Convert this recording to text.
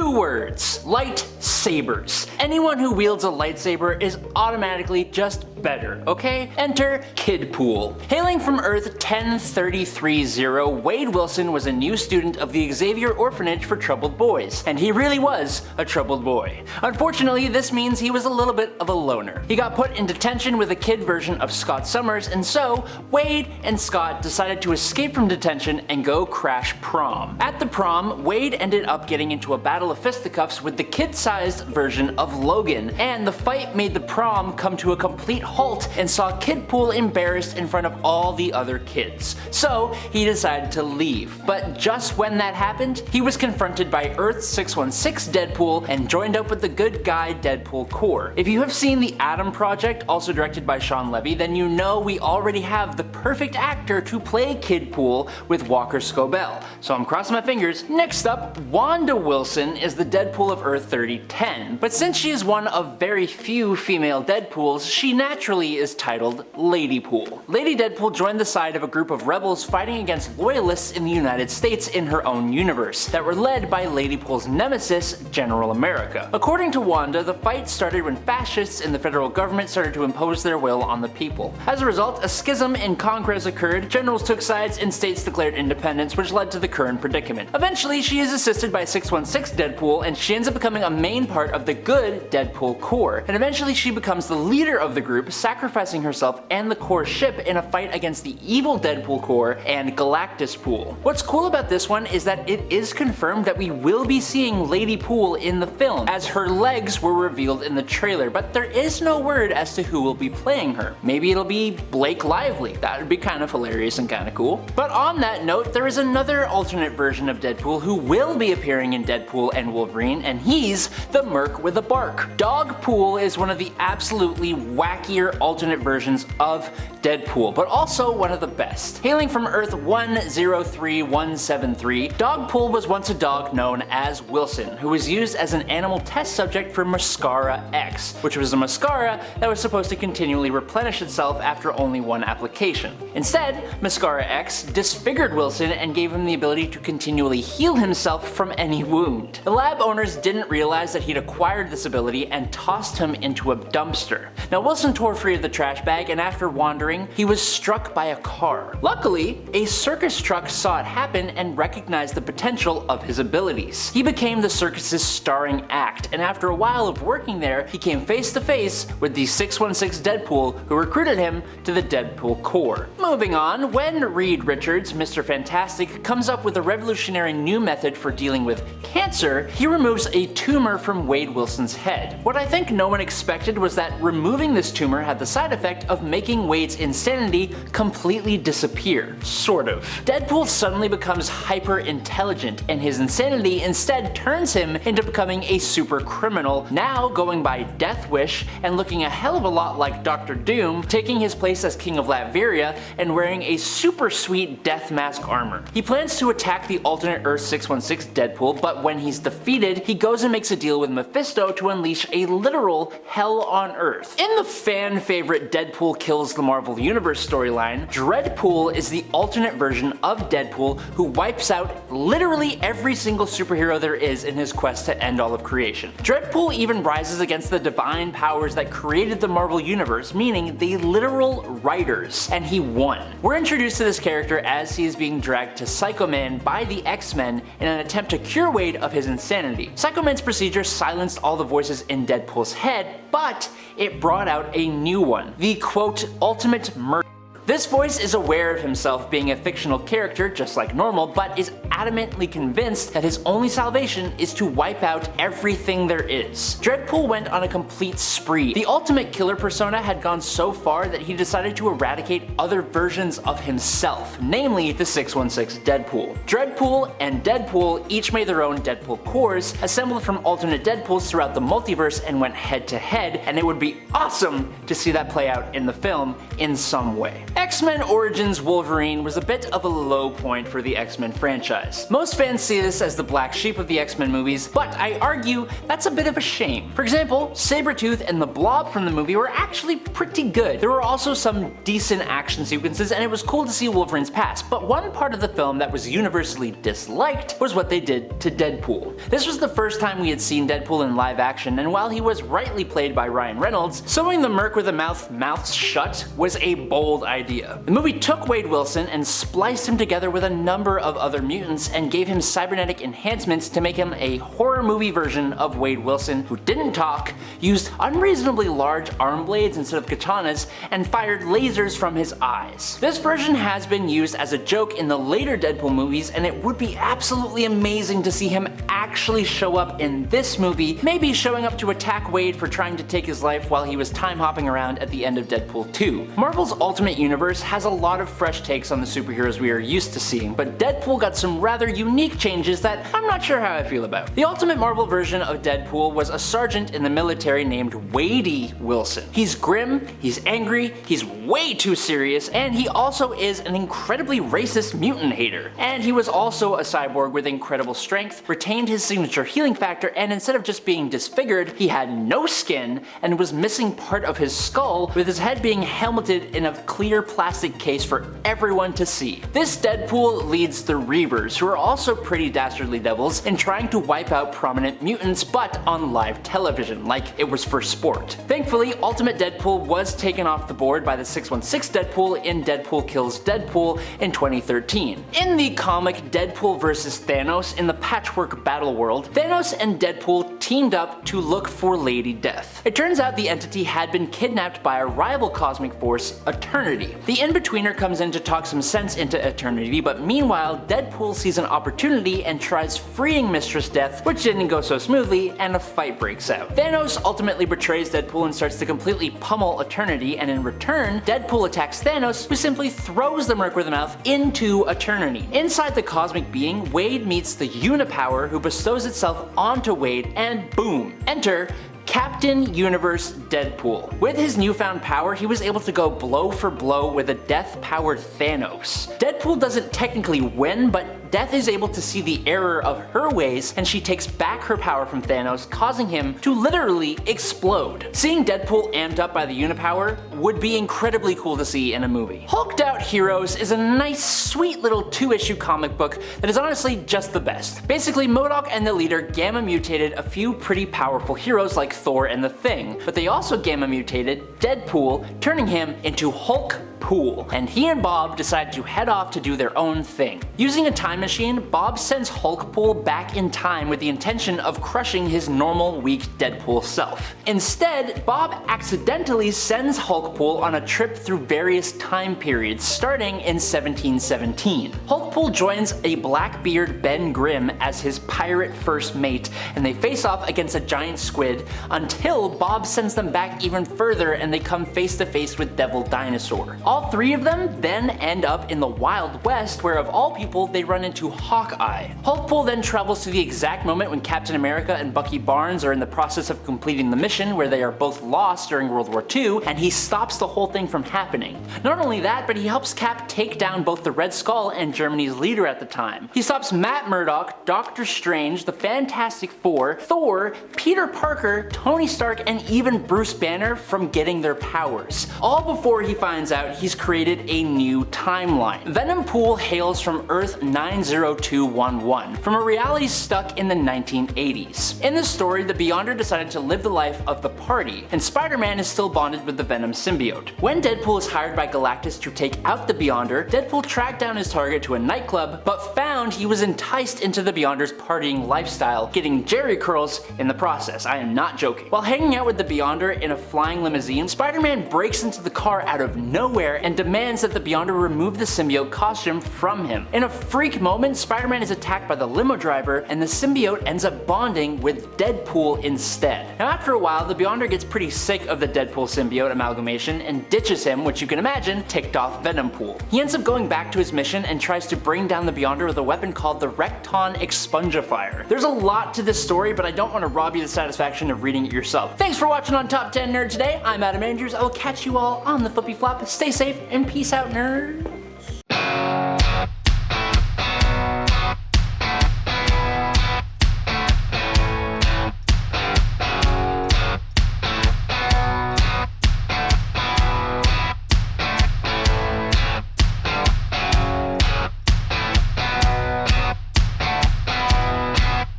2 words: lightsabers. Anyone who wields a lightsaber is automatically just better, okay? Enter Kidpool. Hailing from Earth 10330, Wade Wilson was a new student of the Xavier Orphanage for Troubled Boys, and he really was a troubled boy. Unfortunately, this means he was a little bit of a loner. He got put in detention with a kid version of Scott Summers, and so Wade and Scott decided to escape from detention and go crash prom. At the prom, Wade ended up getting into a battle of fisticuffs with the kid-sized version of Logan, and the fight made the prom come to a complete halt and saw Kidpool embarrassed in front of all the other kids. So he decided to leave. But just when that happened, he was confronted by Earth 616 Deadpool and joined up with the good guy Deadpool Corps. If you have seen The Adam Project, also directed by Sean Levy, then you know we already have the perfect actor to play Kidpool with Walker Scobell. So I'm crossing my fingers. Next up, Wanda Wilson is the Deadpool of Earth 3010. But since she is one of very few female Deadpools, she naturally is titled Ladypool. Lady Deadpool joined the side of a group of rebels fighting against loyalists in the United States in her own universe, that were led by Ladypool's nemesis, General America. According to Wanda, the fight started when fascists in the federal government started to impose their will on the people. As a result, a schism in Congress occurred, generals took sides, and states declared independence, which led to the current predicament. Eventually, she is assisted by 616 Deadpool, and she ends up becoming a main part of the good Deadpool Corps, and eventually she becomes the leader of the group, sacrificing herself and the Corps ship in a fight against the evil Deadpool Corps and Galactuspool. What's cool about this one is that it is confirmed that we will be seeing Ladypool in the film, as her legs were revealed in the trailer, but there is no word as to who will be playing her. Maybe it'll be Blake Lively. That would be kind of hilarious and kind of cool. But on that note, there is another alternate version of Deadpool who will be appearing in Deadpool and Wolverine, and he's the Merc with a Bark. Dogpool is one of the absolutely wackier alternate versions of Deadpool, but also one of the best. Hailing from Earth 103173, Dogpool was once a dog known as Wilson, who was used as an animal test subject for Mascara X, which was a mascara that was supposed to continually replenish itself after only one application. Instead, Mascara X disfigured Wilson and gave him the ability to continually heal himself from any wound. The lab owners didn't realize that he'd acquired this ability and tossed him into a dumpster. Now Wilson tore free of the trash bag, and after wandering, he was struck by a car. Luckily, a circus truck saw it happen and recognized the potential of his abilities. He became the circus's starring act, and after a while of working there, he came face to face with the 616 Deadpool, who recruited him to the Deadpool Corps. Moving on, when Reed Richards, Mr. Fantastic, comes up with a revolutionary new method for dealing with cancer, he removes a tumor from Wade Wilson's head. What I think no one expected was that removing this tumor had the side effect of making Wade's insanity completely disappear. Sort of. Deadpool suddenly becomes hyper intelligent, and his insanity instead turns him into becoming a super criminal, now going by Death Wish and looking a hell of a lot like Dr. Doom, taking his place as King of Latveria and wearing a super sweet death mask armor. He plans to attack the alternate Earth 616 Deadpool, but when he's defeated, he goes and makes a deal with Mephisto to unleash a literal hell on Earth. In the fan favorite Deadpool Kills the Marvel Universe storyline, Dreadpool is the alternate version of Deadpool who wipes out literally every single superhero there is in his quest to end all of creation. Dreadpool even rises against the divine powers that created the Marvel Universe, meaning the literal writers, and he won. We're introduced to this character as he is being dragged to Psycho Man by the X-Men in an attempt to cure Wade of his insanity. Psycho Man's procedure silenced all the voices in Deadpool's head, but it brought out a new one, the quote, ultimate murder. This voice is aware of himself being a fictional character just like normal, but is adamantly convinced that his only salvation is to wipe out everything there is. Dreadpool went on a complete spree. The ultimate killer persona had gone so far that he decided to eradicate other versions of himself, namely the 616 Deadpool. Dreadpool and Deadpool each made their own Deadpool Corps, assembled from alternate Deadpools throughout the multiverse, and went head to head, and it would be awesome to see that play out in the film in some way. X-Men Origins Wolverine was a bit of a low point for the X-Men franchise. Most fans see this as the black sheep of the X-Men movies, but I argue that's a bit of a shame. For example, Sabretooth and the Blob from the movie were actually pretty good. There were also some decent action sequences, and it was cool to see Wolverine's past, but one part of the film that was universally disliked was what they did to Deadpool. This was the first time we had seen Deadpool in live action, and while he was rightly played by Ryan Reynolds, sewing the merc with a mouth shut was a bold idea. The movie took Wade Wilson and spliced him together with a number of other mutants and gave him cybernetic enhancements to make him a horror movie version of Wade Wilson who didn't talk, used unreasonably large arm blades instead of katanas, and fired lasers from his eyes. This version has been used as a joke in the later Deadpool movies, and it would be absolutely amazing to see him actually show up in this movie, maybe showing up to attack Wade for trying to take his life while he was time hopping around at the end of Deadpool 2. Marvel's Ultimate Universe has a lot of fresh takes on the superheroes we are used to seeing, but Deadpool got some rather unique changes that I'm not sure how I feel about. The Ultimate Marvel version of Deadpool was a sergeant in the military named Wade Wilson. He's grim, he's angry, he's way too serious, and he also is an incredibly racist mutant hater. And he was also a cyborg with incredible strength, retained his signature healing factor, and instead of just being disfigured, he had no skin and was missing part of his skull, with his head being helmeted in a clear plastic case for everyone to see. This Deadpool leads the Reavers, who are also pretty dastardly devils, in trying to wipe out prominent mutants, but on live television, like it was for sport. Thankfully, Ultimate Deadpool was taken off the board by the 616 Deadpool in Deadpool Kills Deadpool in 2013. In the comic Deadpool vs. Thanos in the Patchwork Battle World, Thanos and Deadpool teamed up to look for Lady Death. It turns out the entity had been kidnapped by a rival cosmic force, Eternity. The in-betweener comes in to talk some sense into Eternity, but meanwhile, Deadpool sees an opportunity and tries freeing Mistress Death, which didn't go so smoothly, and a fight breaks out. Thanos ultimately betrays Deadpool and starts to completely pummel Eternity, and in return, Deadpool attacks Thanos, who simply throws the merc with a mouth into Eternity. Inside the cosmic being, Wade meets the Unipower, who bestows itself onto Wade, and boom, enter Captain Universe Deadpool. With his newfound power, he was able to go blow for blow with a death-powered Thanos. Deadpool doesn't technically win, but Death is able to see the error of her ways, and she takes back her power from Thanos, causing him to literally explode. Seeing Deadpool amped up by the Unipower would be incredibly cool to see in a movie. Hulked Out Heroes is a nice, sweet little 2-issue comic book that is honestly just the best. Basically, MODOK and the leader gamma mutated a few pretty powerful heroes like Thor and the Thing, but they also gamma mutated Deadpool, turning him into Hulkpool, and he and Bob decide to head off to do their own thing. Using a time machine, Bob sends Hulkpool back in time with the intention of crushing his normal, weak Deadpool self. Instead, Bob accidentally sends Hulkpool on a trip through various time periods, starting in 1717. Hulkpool joins a Blackbeard Ben Grimm as his pirate first mate, and they face off against a giant squid until Bob sends them back even further and they come face to face with Devil Dinosaur. All three of them then end up in the Wild West, where of all people they run into Hawkeye. Hulkpool then travels to the exact moment when Captain America and Bucky Barnes are in the process of completing the mission, where they are both lost during World War II, and he stops the whole thing from happening. Not only that, but he helps Cap take down both the Red Skull and Germany's leader at the time. He stops Matt Murdock, Doctor Strange, the Fantastic Four, Thor, Peter Parker, Tony Stark, and even Bruce Banner from getting their powers. All before he finds out he's created a new timeline. Venompool hails from Earth 90211, from a reality stuck in the 1980s. In the story, the Beyonder decided to live the life of the party, and Spider-Man is still bonded with the Venom symbiote. When Deadpool is hired by Galactus to take out the Beyonder, Deadpool tracked down his target to a nightclub, but found he was enticed into the Beyonder's partying lifestyle, getting Jerry curls in the process. I am not joking. While hanging out with the Beyonder in a flying limousine, Spider-Man breaks into the car out of nowhere and demands that the Beyonder remove the symbiote costume from him. In a freak moment, Spider-Man is attacked by the limo driver, and the symbiote ends up bonding with Deadpool instead. Now after a while, the Beyonder gets pretty sick of the Deadpool symbiote amalgamation and ditches him, which you can imagine ticked off Venompool. He ends up going back to his mission and tries to bring down the Beyonder with a weapon called the Recton Expungifier. There's a lot to this story, but I don't want to rob you the satisfaction of reading it yourself. Thanks for watching on Top 10 Nerd today. I'm Adam Andrews. I will catch you all on the flippy flop. Stay safe and peace out, nerds.